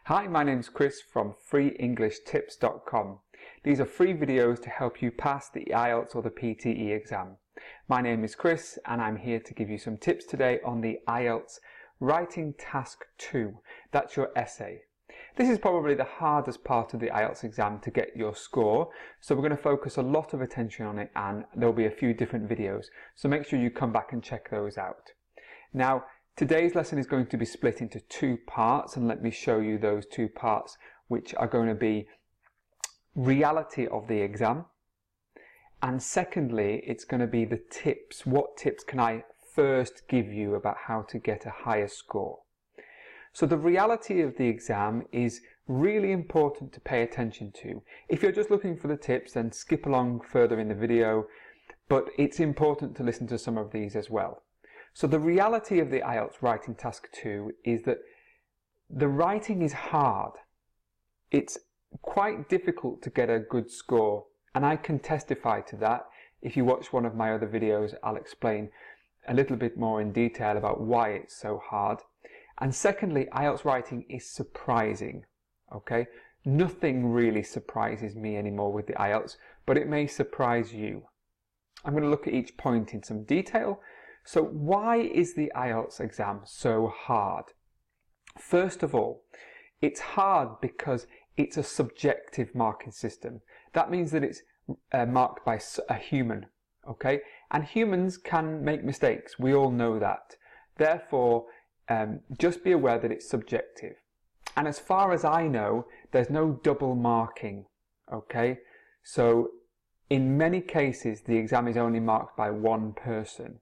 Hi, my name's Chris from freeenglishtips.com. These are free videos to help you pass the IELTS or the PTE exam. My name is Chris and I'm here to give you some tips today on the IELTS Writing Task 2. That's your essay. This is probably the hardest part of the IELTS exam to get your score, so we're going to focus a lot of attention on it, and there'll be a few different videos, so make sure you come back and check those out. Now, today's lesson is going to be split into two parts, and let me show you those two parts, which are going to be reality of the exam, and secondly, it's going to be the tips. What tips can I first give you about how to get a higher score? So the reality of the exam is really important to pay attention to. If you're just looking for the tips, then skip along further in the video, but it's important to listen to some of these as well. So the reality of the IELTS Writing Task 2 is that the writing is hard. It's quite difficult to get a good score, and I can testify to that. If you watch one of my other videos, I'll explain a little bit more in detail about why it's so hard. And secondly, IELTS writing is surprising, okay? Nothing really surprises me anymore with the IELTS, but it may surprise you. I'm going to look at each point in some detail. So why is the IELTS exam so hard? First of all, it's hard because it's a subjective marking system. That means that it's marked by a human, okay? And humans can make mistakes. We all know that. Therefore, just be aware that it's subjective. And as far as I know, there's no double marking, okay? So in many cases, the exam is only marked by one person.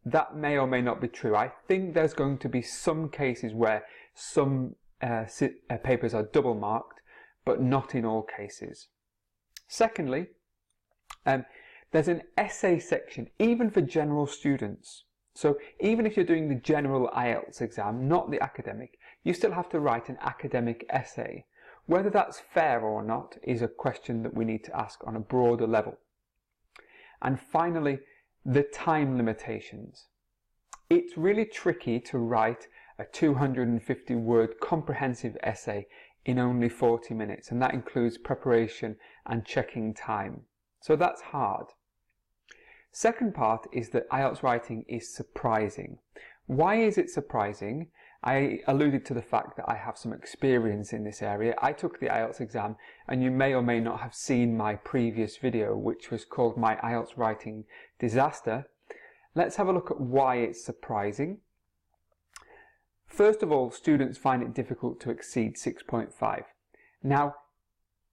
That may or may not be true. I think there's going to be some cases where some papers are double marked, but not in all cases. Secondly, there's an essay section, even for general students. So even if you're doing the general IELTS exam, not the academic, you still have to write an academic essay. Whether that's fair or not is a question that we need to ask on a broader level. And finally, the time limitations. It's really tricky to write a 250-word comprehensive essay in only 40 minutes, and that includes preparation and checking time. So that's hard. Second part is that IELTS writing is surprising. Why is it surprising? I alluded to the fact that I have some experience in this area. I took the IELTS exam, and you may or may not have seen my previous video, which was called My IELTS Writing Disaster. Let's have a look at why it's surprising. First of all, students find it difficult to exceed 6.5. Now,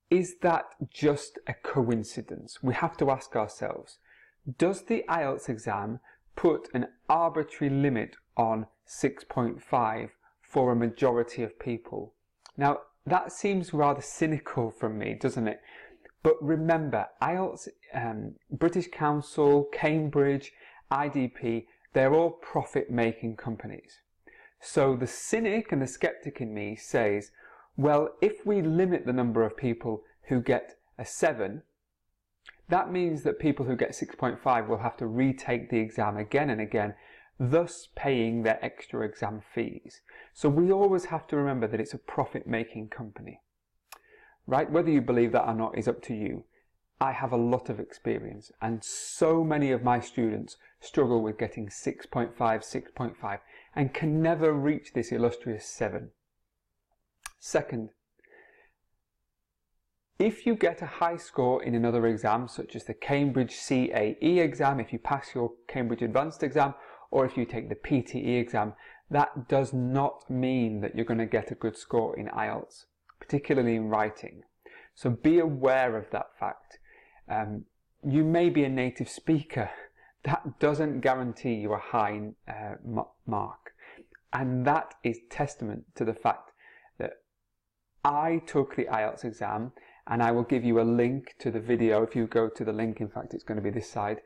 is that just a coincidence? We have to ask ourselves, does the IELTS exam put an arbitrary limit on 6.5 for a majority of people? Now, that seems rather cynical from me, doesn't it? But remember, IELTS, British Council, Cambridge, IDP, they're all profit-making companies. So the cynic and the skeptic in me says, well, if we limit the number of people who get a 7, that means that people who get 6.5 will have to retake the exam again and again, thus paying their extra exam fees. So we always have to remember that it's a profit-making company. Right? Whether you believe that or not is up to you. I have a lot of experience, and so many of my students struggle with getting 6.5, 6.5, and can never reach this illustrious 7. Second, if you get a high score in another exam, such as the Cambridge CAE exam, if you pass your Cambridge Advanced exam, or if you take the PTE exam, that does not mean that you're going to get a good score in IELTS, particularly in writing. So be aware of that fact. You may be a native speaker. That doesn't guarantee you a high mark. And that is testament to the fact that I took the IELTS exam, and I will give you a link to the video. If you go to the link, in fact, it's going to be this side.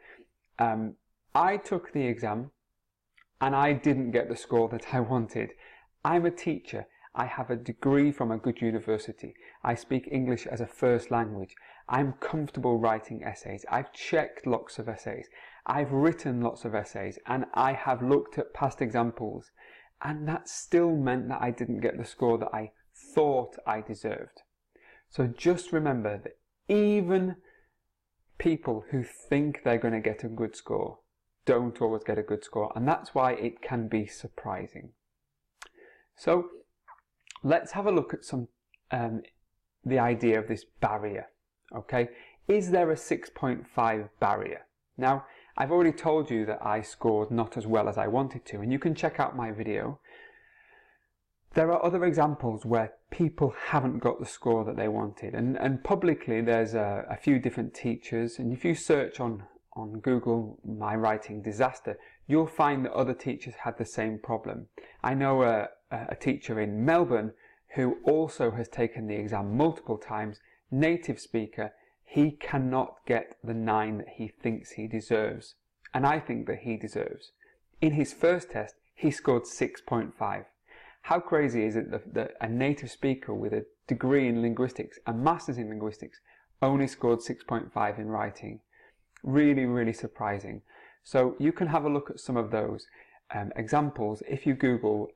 I took the exam, and I didn't get the score that I wanted. I'm a teacher. I have a degree from a good university. I speak English as a first language. I'm comfortable writing essays. I've checked lots of essays. I've written lots of essays, and I have looked at past examples, and that still meant that I didn't get the score that I thought I deserved. So just remember that even people who think they're going to get a good score don't always get a good score, and that's why it can be surprising. So let's have a look at some the idea of this barrier. Okay, is there a 6.5 barrier? Now, I've already told you that I scored not as well as I wanted to, and you can check out my video. There are other examples where people haven't got the score that they wanted, and publicly there's a few different teachers, and if you search on Google my writing disaster, you'll find that other teachers had the same problem. I know a teacher in Melbourne who also has taken the exam multiple times, native speaker. He cannot get the 9 that he thinks he deserves, and I think that he deserves. In his first test, he scored 6.5. How crazy is it that a native speaker with a degree in linguistics, a master's in linguistics, only scored 6.5 in writing? Really, really surprising. So you can have a look at some of those examples. If you Google,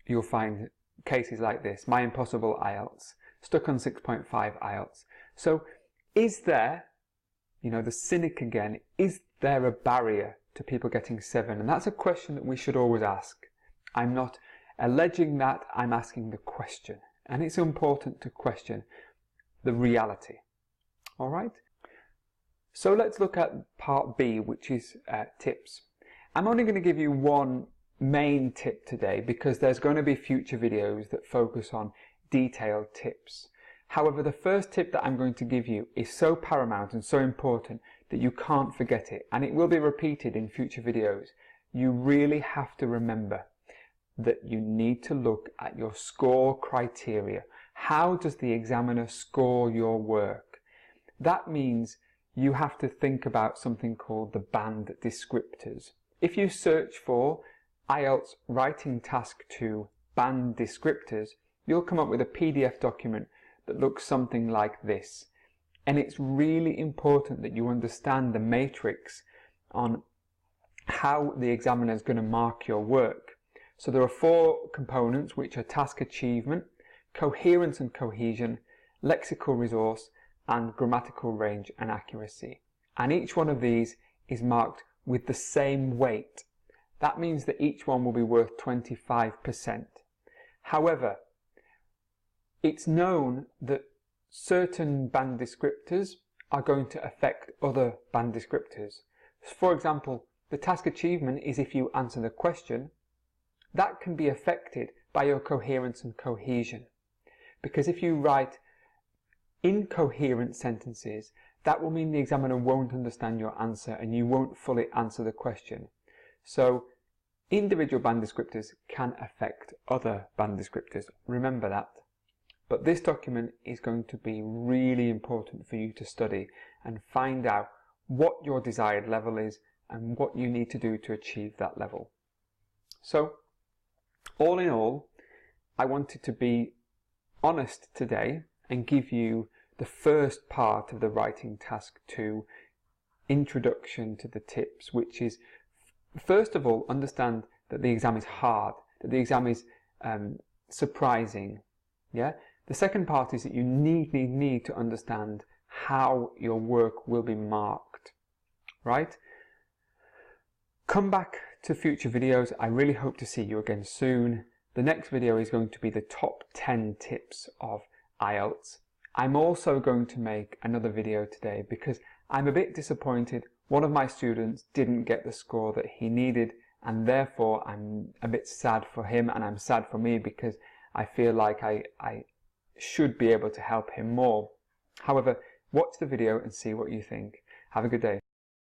you'll find cases like this: my impossible IELTS, stuck on 6.5 IELTS. So is there, the cynic again, is there a barrier to people getting 7? And that's a question that we should always ask. I'm not alleging that, I'm asking the question. And it's important to question the reality. All right? So let's look at part B, which is tips. I'm only going to give you one main tip today because there's going to be future videos that focus on detailed tips. However, the first tip that I'm going to give you is so paramount and so important that you can't forget it, and it will be repeated in future videos. You really have to remember that you need to look at your score criteria. How does the examiner score your work? That means you have to think about something called the band descriptors. If you search for IELTS Writing Task 2 band descriptors, you'll come up with a PDF document that looks something like this. And it's really important that you understand the matrix on how the examiner is going to mark your work. So there are 4 components, which are task achievement, coherence and cohesion, lexical resource, and grammatical range and accuracy. And each one of these is marked with the same weight. That means that each one will be worth 25%. However, it's known that certain band descriptors are going to affect other band descriptors. For example, the task achievement is if you answer the question. That can be affected by your coherence and cohesion. Because if you write incoherent sentences, that will mean the examiner won't understand your answer and you won't fully answer the question. So individual band descriptors can affect other band descriptors. Remember that. But this document is going to be really important for you to study and find out what your desired level is and what you need to do to achieve that level. So, all in all, I wanted to be honest today and give you the first part of the Writing Task 2 introduction to the tips, which is, first of all, understand that the exam is hard, that the exam is surprising. Yeah. The second part is that you need to understand how your work will be marked. Right? Come back to future videos. I really hope to see you again soon. The next video is going to be the top 10 tips of IELTS. I'm also going to make another video today because I'm a bit disappointed. One of my students didn't get the score that he needed, and therefore I'm a bit sad for him and I'm sad for me because I feel like I should be able to help him more. However, watch the video and see what you think. Have a good day.